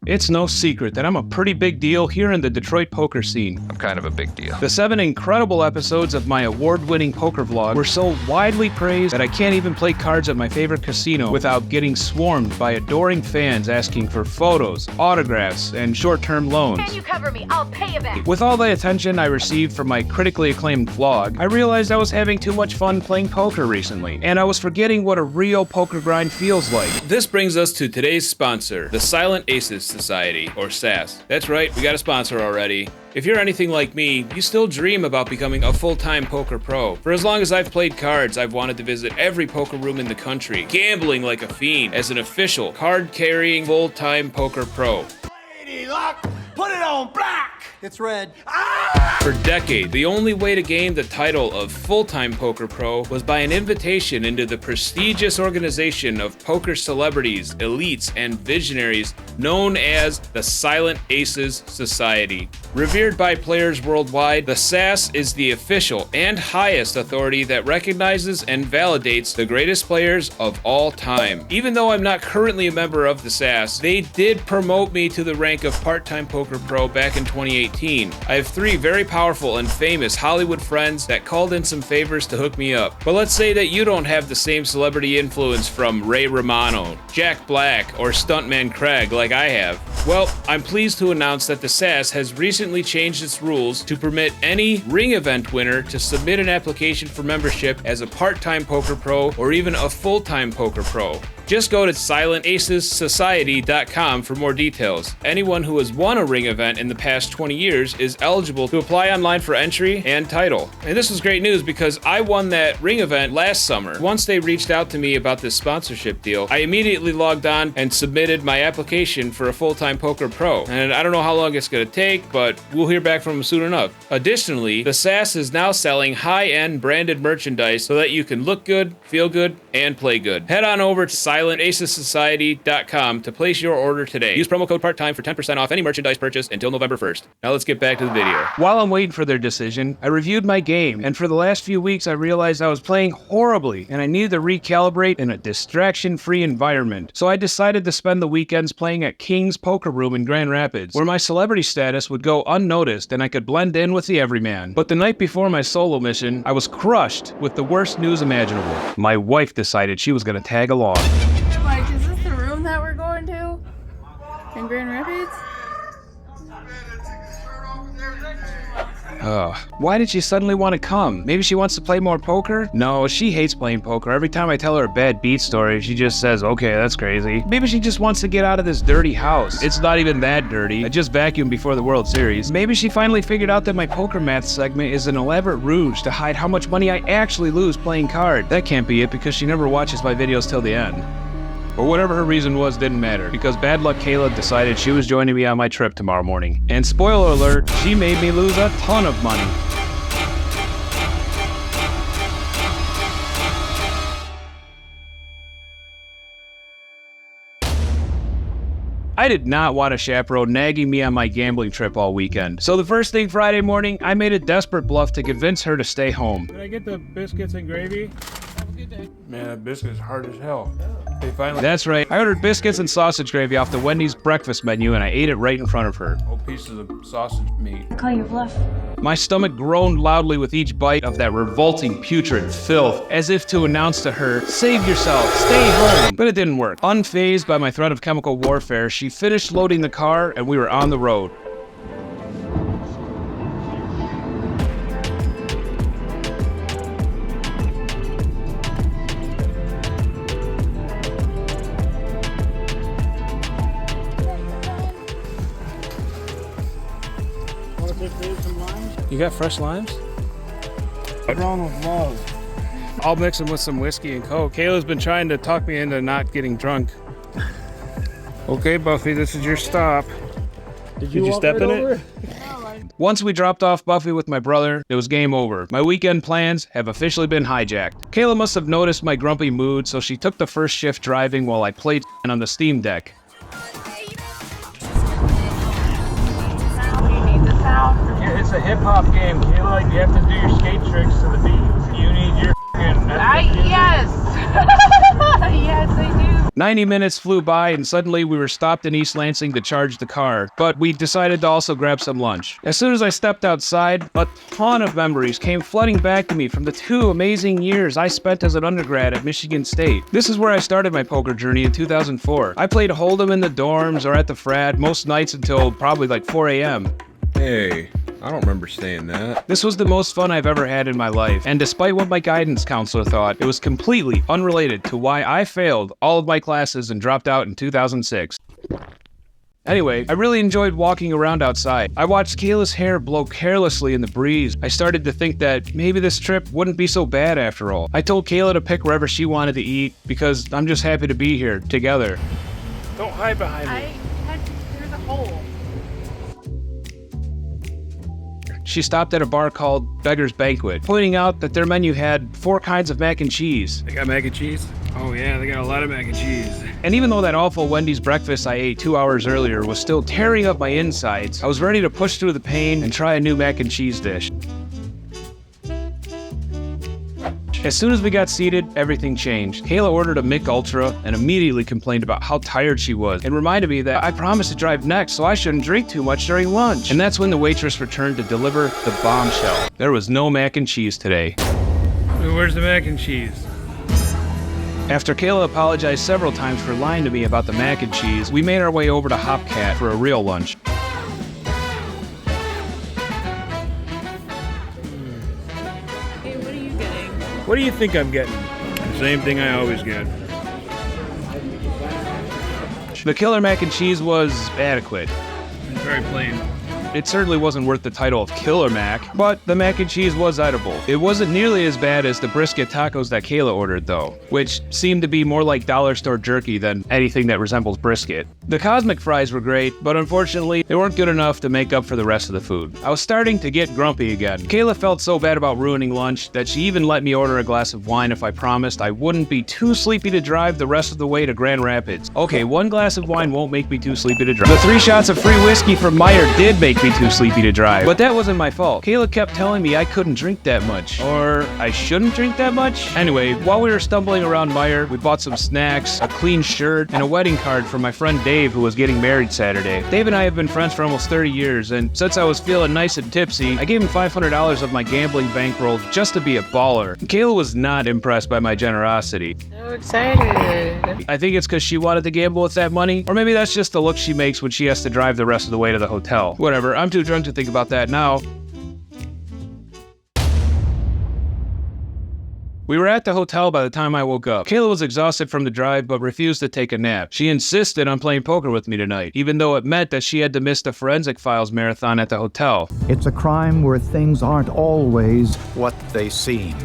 It's no secret that I'm a pretty big deal here in the Detroit poker scene. I'm kind of a big deal. The 7 incredible episodes of my award-winning poker vlog were so widely praised that I can't even play cards at my favorite casino without getting swarmed by adoring fans asking for photos, autographs, and short-term loans. Can you cover me? I'll pay you back. With all the attention I received from my critically acclaimed vlog, I realized I was having too much fun playing poker recently, and I was forgetting what a real poker grind feels like. This brings us to today's sponsor, the Silent Aces Society, or SAS. That's right, we got a sponsor already. If you're anything like me, you still dream about becoming a full-time poker pro. For as long as I've played cards, I've wanted to visit every poker room in the country, gambling like a fiend as an official, card-carrying, full-time poker pro. Lady luck, put it on black! It's red. For decades, the only way to gain the title of full-time poker pro was by an invitation into the prestigious organization of poker celebrities, elites, and visionaries known as the Silent Aces Society. Revered by players worldwide, the SAS is the official and highest authority that recognizes and validates the greatest players of all time. Even though I'm not currently a member of the SAS, they did promote me to the rank of part-time poker pro back in 2018. I have 3 very powerful and famous Hollywood friends that called in some favors to hook me up. But let's say that you don't have the same celebrity influence from Ray Romano, Jack Black, or Stuntman Craig like I have. Well, I'm pleased to announce that the SAS has recently changed its rules to permit any ring event winner to submit an application for membership as a part-time poker pro or even a full-time poker pro. Just go to silentacessociety.com for more details. Anyone who has won a ring event in the past 20 years is eligible to apply online for entry and title. And this was great news because I won that ring event last summer. Once they reached out to me about this sponsorship deal, I immediately logged on and submitted my application for a full-time poker pro. And I don't know how long it's going to take, but we'll hear back from them soon enough. Additionally, the SAS is now selling high-end branded merchandise so that you can look good, feel good, and play good. Head on over to silentacessociety.com to place your order today. Use promo code PARTTIME for 10% off any merchandise purchase until November 1st. Now let's get back to the video. While I'm waiting for their decision, I reviewed my game, and for the last few weeks I realized I was playing horribly, and I needed to recalibrate in a distraction-free environment. So I decided to spend the weekends playing at King's Poker Room in Grand Rapids, where my celebrity status would go unnoticed and I could blend in with the everyman. But the night before my solo mission, I was crushed with the worst news imaginable. My wife decided she was going to tag along. Mike, is this the room that we're going to? In Grand Rapids? Why did she suddenly want to come? Maybe she wants to play more poker? No, she hates playing poker. Every time I tell her a bad beat story, she just says, okay, that's crazy. Maybe she just wants to get out of this dirty house. It's not even that dirty. I just vacuumed before the World Series. Maybe she finally figured out that my poker math segment is an elaborate ruse to hide how much money I actually lose playing cards. That can't be it because she never watches my videos till the end. But whatever her reason was didn't matter, because bad luck Kayla decided she was joining me on my trip tomorrow morning. And spoiler alert, she made me lose a ton of money. I did not want a chaperone nagging me on my gambling trip all weekend. So the first thing Friday morning, I made a desperate bluff to convince her to stay home. Can I get the biscuits and gravy? Have a good day. Man, that biscuit's hard as hell. They finally. That's right. I ordered biscuits and sausage gravy off the Wendy's breakfast menu and I ate it right in front of her. Whole pieces of sausage meat. Call you Bluff. My stomach groaned loudly with each bite of that revolting, putrid filth, as if to announce to her, save yourself, stay home. But it didn't work. Unfazed by my threat of chemical warfare, she finished loading the car and we were on the road. You got fresh limes? What's wrong with love? I'll mix them with some whiskey and Coke. Kayla's been trying to talk me into not getting drunk. Okay, Buffy, this is your stop. Did you step in it? Once we dropped off Buffy with my brother, it was game over. My weekend plans have officially been hijacked. Kayla must have noticed my grumpy mood, so she took the first shift driving while I played on the Steam Deck. It's a hip-hop game, Kayla. You have to do your skate tricks to the beat. You need your Yes! Yes, I do. 90 minutes flew by and suddenly we were stopped in East Lansing to charge the car, but we decided to also grab some lunch. As soon as I stepped outside, a ton of memories came flooding back to me from the 2 amazing years I spent as an undergrad at Michigan State. This is where I started my poker journey in 2004. I played Holdem in the dorms or at the frat most nights until probably like 4 a.m. Hey, I don't remember saying that. This was the most fun I've ever had in my life, and despite what my guidance counselor thought, it was completely unrelated to why I failed all of my classes and dropped out in 2006. Anyway, I really enjoyed walking around outside. I watched Kayla's hair blow carelessly in the breeze. I started to think that maybe this trip wouldn't be so bad after all. I told Kayla to pick wherever she wanted to eat because I'm just happy to be here, together. Don't hide behind me. I had to clear the hole. She stopped at a bar called Beggar's Banquet, pointing out that their menu had 4 kinds of mac and cheese. They got mac and cheese? Oh yeah, they got a lot of mac and cheese. And even though that awful Wendy's breakfast I ate 2 hours earlier was still tearing up my insides, I was ready to push through the pain and try a new mac and cheese dish. As soon as we got seated, everything changed. Kayla ordered a Mick Ultra and immediately complained about how tired she was and reminded me that I promised to drive next, so I shouldn't drink too much during lunch. And that's when the waitress returned to deliver the bombshell. There was no mac and cheese today. Where's the mac and cheese? After Kayla apologized several times for lying to me about the mac and cheese, we made our way over to Hopcat for a real lunch. Hey, what are you getting? What do you think I'm getting? The same thing I always get. The killer mac and cheese was adequate. It's very plain. It certainly wasn't worth the title of Killer Mac, but the mac and cheese was edible. It wasn't nearly as bad as the brisket tacos that Kayla ordered though, which seemed to be more like dollar store jerky than anything that resembles brisket. The cosmic fries were great, but unfortunately, they weren't good enough to make up for the rest of the food. I was starting to get grumpy again. Kayla felt so bad about ruining lunch that she even let me order a glass of wine if I promised I wouldn't be too sleepy to drive the rest of the way to Grand Rapids. Okay, 1 glass of wine won't make me too sleepy to drive. The 3 shots of free whiskey from Meyer did make me too sleepy to drive, but that wasn't my fault. Kayla kept telling me I couldn't drink that much, or I shouldn't drink that much. Anyway, while we were stumbling around Meyer, we bought some snacks, a clean shirt, and a wedding card for my friend Dave, who was getting married Saturday. Dave and I have been friends for almost 30 years, and since I was feeling nice and tipsy, I gave him $500 of my gambling bankroll just to be a baller. Kayla was not impressed by my generosity. So excited. I think it's because she wanted to gamble with that money, or maybe that's just the look she makes when she has to drive the rest of the way to the hotel. Whatever, I'm too drunk to think about that now. We were at the hotel by the time I woke up. Kayla was exhausted from the drive but refused to take a nap. She insisted on playing poker with me tonight, even though it meant that she had to miss the Forensic Files marathon at the hotel. It's a crime where things aren't always what they seem.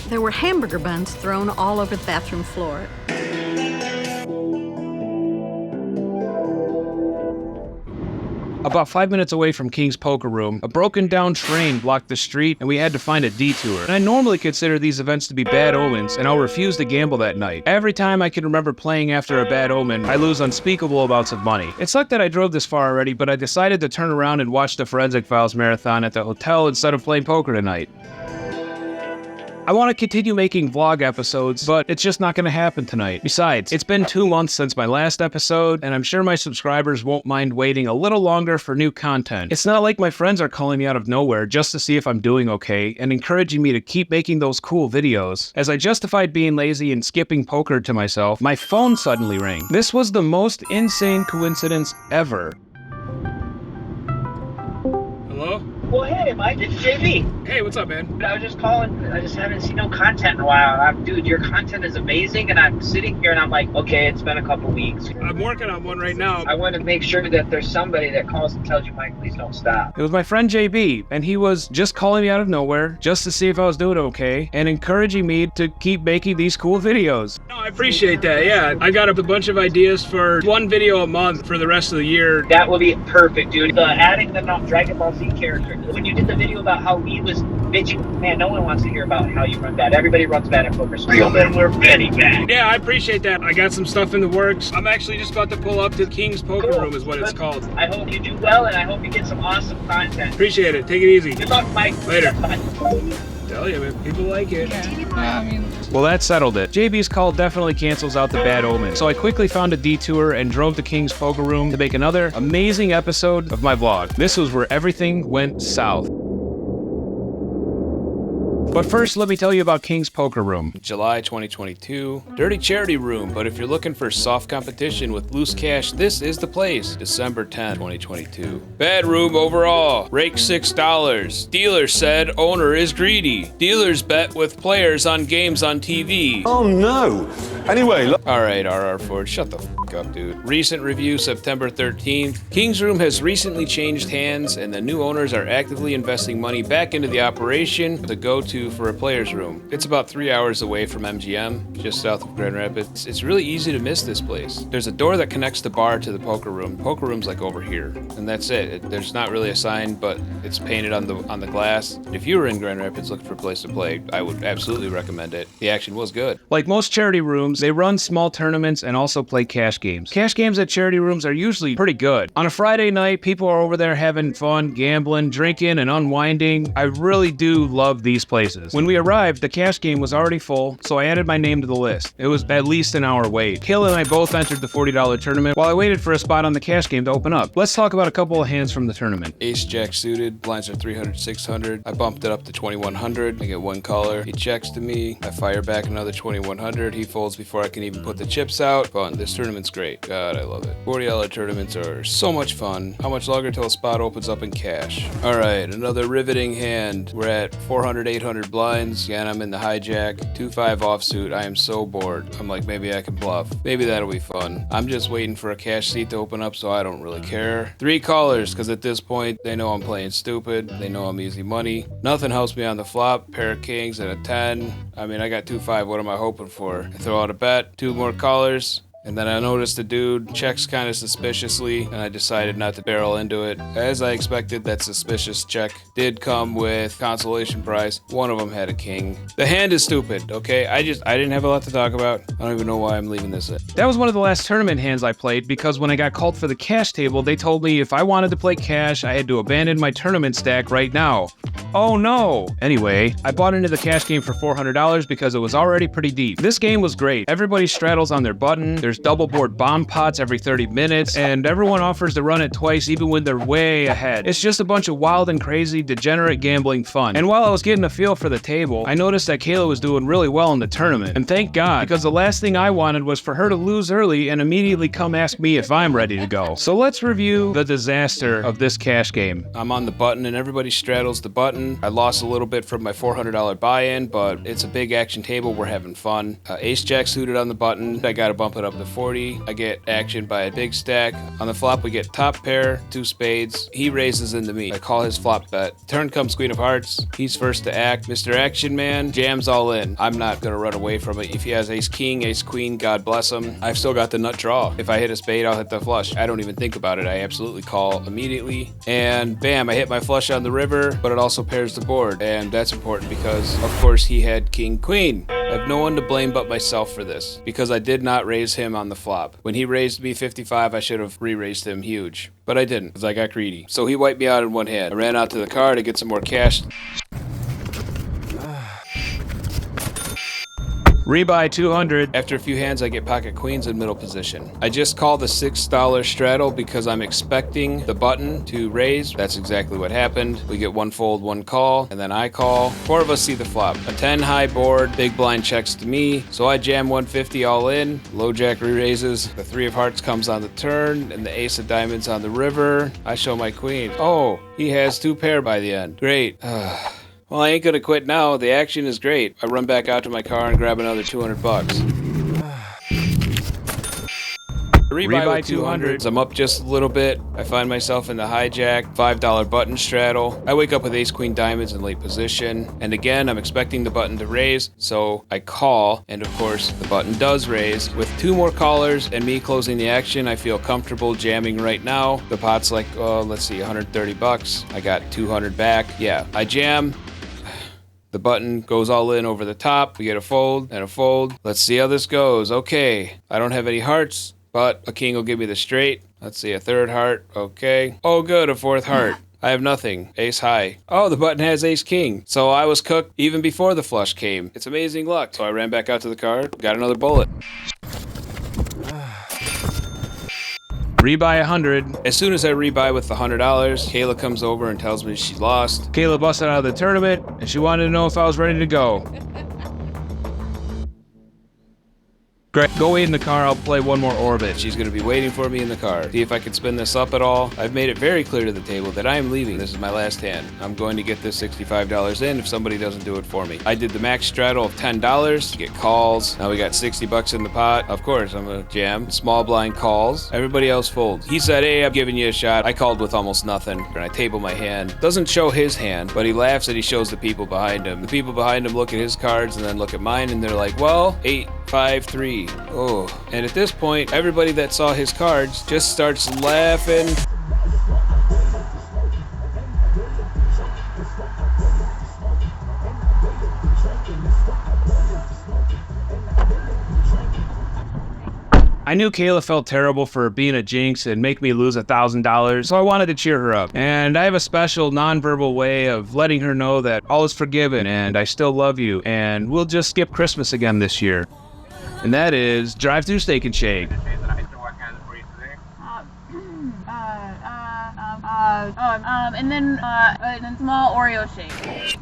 There were hamburger buns thrown all over the bathroom floor. About 5 minutes away from King's Poker Room, a broken down train blocked the street and we had to find a detour. And I normally consider these events to be bad omens and I'll refuse to gamble that night. Every time I can remember playing after a bad omen, I lose unspeakable amounts of money. It sucked that I drove this far already, but I decided to turn around and watch the Forensic Files marathon at the hotel instead of playing poker tonight. I want to continue making vlog episodes, but it's just not going to happen tonight. Besides, it's been 2 months since my last episode, and I'm sure my subscribers won't mind waiting a little longer for new content. It's not like my friends are calling me out of nowhere just to see if I'm doing okay, and encouraging me to keep making those cool videos. As I justified being lazy and skipping poker to myself, my phone suddenly rang. This was the most insane coincidence ever. Hello? Well, hey, Mike, it's JB. Hey, what's up, man? I was just calling. I just haven't seen no content in a while. Dude, your content is amazing, and I'm sitting here and I'm like, okay, it's been a couple weeks. I'm working on one right now. I want to make sure that there's somebody that calls and tells you, Mike, please don't stop. It was my friend JB, and he was just calling me out of nowhere just to see if I was doing okay and encouraging me to keep making these cool videos. No, I appreciate that, yeah. I got a bunch of ideas for 1 video a month for the rest of the year. That would be perfect, dude. Adding the Dragon Ball Z character. When you did the video about how he was bitching, man, no one wants to hear about how you run bad. Everybody runs bad at poker. Real men were very bad. Yeah, I appreciate that. I got some stuff in the works. I'm actually just about to pull up to King's Poker Room is what it's called. I hope you do well, and I hope you get some awesome content. Appreciate it. Take it easy. Good luck, Mike. Later. Bye. Tell you, man, people like it. Yeah, I mean, Well, that settled it. JB's call definitely cancels out the bad omen. So I quickly found a detour and drove to King's Poker Room to make another amazing episode of my vlog. This was where everything went south. But first, let me tell you about King's Poker Room. July 2022. Dirty charity room, but if you're looking for soft competition with loose cash, this is the place. December 10, 2022. Bad room overall. Rake $6. Dealer said owner is greedy. Dealers bet with players on games on TV. Oh no. Anyway, look. Alright, RR Ford, shut the f up, dude. Recent review, September 13th. King's Room has recently changed hands, and the new owners are actively investing money back into the operation, the go-to for a player's room. It's about 3 hours away from MGM, just south of Grand Rapids. It's really easy to miss this place. There's a door that connects the bar to the poker room. Poker room's like over here, and that's it. There's not really a sign, but it's painted on the glass. If you were in Grand Rapids looking for a place to play, I would absolutely recommend it. The action was good. Like most charity rooms, they run small tournaments and also play cash games. Cash games at charity rooms are usually pretty good. On a Friday night, people are over there having fun, gambling, drinking, and unwinding. I really do love these places. When we arrived, the cash game was already full, so I added my name to the list. It was at least an hour wait. Kayla and I both entered the $40 tournament while I waited for a spot on the cash game to open up. Let's talk about a couple of hands from the tournament. Ace Jack suited, blinds are 300, 600. I bumped it up to 2100. I get one caller. He checks to me. I fire back another 2100. He folds before I can even put the chips out. Fun. This tournament's great. God, I love it. $40 tournaments are so much fun. How much longer till a spot opens up in cash? All right, another riveting hand. We're at 400, 800 blinds. Again, I'm in the hijack. 2-5 offsuit. I am so bored. I'm like, maybe I can bluff. Maybe that'll be fun. I'm just waiting for a cash seat to open up, so I don't really care. 3 callers, because at this point, they know I'm playing stupid. They know I'm easy money. Nothing helps me on the flop. Pair of kings and a 10. I mean, I got 2-5. What am I hoping for? I throw out a bet. 2 more callers. And then I noticed the dude checks kind of suspiciously, and I decided not to barrel into it. As I expected, that suspicious check did come with consolation prize. One of them had a king. The hand is stupid, okay? I didn't have a lot to talk about. I don't even know why I'm leaving this in. That was one of the last tournament hands I played because when I got called for the cash table, they told me if I wanted to play cash, I had to abandon my tournament stack right now. Oh no! Anyway, I bought into the cash game for $400 because it was already pretty deep. This game was great. Everybody straddles on their button, there's double board bomb pots every 30 minutes, and everyone offers to run it twice even when they're way ahead. It's just a bunch of wild and crazy, degenerate gambling fun. And while I was getting a feel for the table, I noticed that Kayla was doing really well in the tournament. And thank God, because the last thing I wanted was for her to lose early and immediately come ask me if I'm ready to go. So let's review the disaster of this cash game. I'm on the button and everybody straddles the button. I lost a little bit from my $400 buy-in, but it's a big action table. We're having fun. Ace Jack suited on the button. I gotta bump it up to 40. I get action by a big stack. On the flop, we get top pair, 2 spades. He raises into me. I call his flop bet. Turn comes queen of hearts. He's first to act. Mr. Action Man jams all in. I'm not gonna run away from it. If he has ace king, ace queen, God bless him. I've still got the nut draw. If I hit a spade, I'll hit the flush. I don't even think about it. I absolutely call immediately. And bam, I hit my flush on the river, but it also pairs the board. And that's important because, of course, he had king queen. I have no one to blame but myself for this because I did not raise him on the flop. When he raised me 55, I should have re-raised him huge. But I didn't because I got greedy. So he wiped me out in one hand. I ran out to the car to get some more cash. Rebuy 200. After a few hands, I get pocket queens in middle position. I just call the $6 straddle because I'm expecting the button to raise. That's exactly what happened. We get 1 fold, 1 call, and then I call. 4 of us see the flop. A 10 high board, big blind checks to me, so I jam 150 all in. Low jack re-raises. The 3 of hearts comes on the turn, and the ace of diamonds on the river. I show my queen. Oh, he has 2 pair by the end. Great. Well, I ain't gonna quit now. The action is great. I run back out to my car and grab another $200. Rebuy with 200. I'm up just a little bit. I find myself in the hijack, $5 button straddle. I wake up with ace queen diamonds in late position. And again, I'm expecting the button to raise, so I call. And of course, the button does raise. With 2 more callers and me closing the action, I feel comfortable jamming right now. The pot's like, let's see, $130. I got 200 back. Yeah, I jam. The button goes all in over the top. We get a fold and a fold. Let's see how this goes. Okay, I don't have any hearts, but a king will give me the straight. Let's see, a 3rd heart. Okay. Oh, good, a 4th heart. I have nothing. Ace high. Oh, the button has ace king. So I was cooked even before the flush came. It's amazing luck. So I ran back out to the car, got another bullet. Rebuy 100. As soon as I rebuy with the $100, Kayla comes over and tells me she lost. Kayla busted out of the tournament, and she wanted to know if I was ready to go. Great. Go wait in the car, I'll play one more orbit. She's gonna be waiting for me in the car. See if I can spin this up at all. I've made it very clear to the table that I am leaving. This is my last hand. I'm going to get this $65 in if somebody doesn't do it for me. I did the max straddle of $10 to get calls. Now we got 60 bucks in the pot. Of course, I'm gonna jam. Small blind calls. Everybody else folds. He said, hey, I'm giving you a shot. I called with almost nothing. And I table my hand. Doesn't show his hand, but he laughs and he shows the people behind him. The people behind him look at his cards and then look at mine and they're like, well, 8, 5, 3. Oh. And at this point, everybody that saw his cards just starts laughing. I knew Kayla felt terrible for being a jinx and make me lose $1,000, so I wanted to cheer her up. And I have a special nonverbal way of letting her know that all is forgiven and I still love you and we'll just skip Christmas again this year. And that is drive-through Steak and Shake. And then small Oreo shake.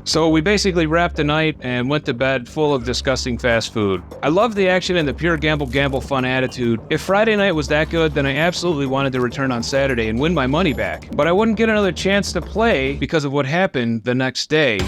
So we basically wrapped the night and went to bed full of disgusting fast food. I love the action and the pure gamble fun attitude. If Friday night was that good, then I absolutely wanted to return on Saturday and win my money back. But I wouldn't get another chance to play because of what happened the next day.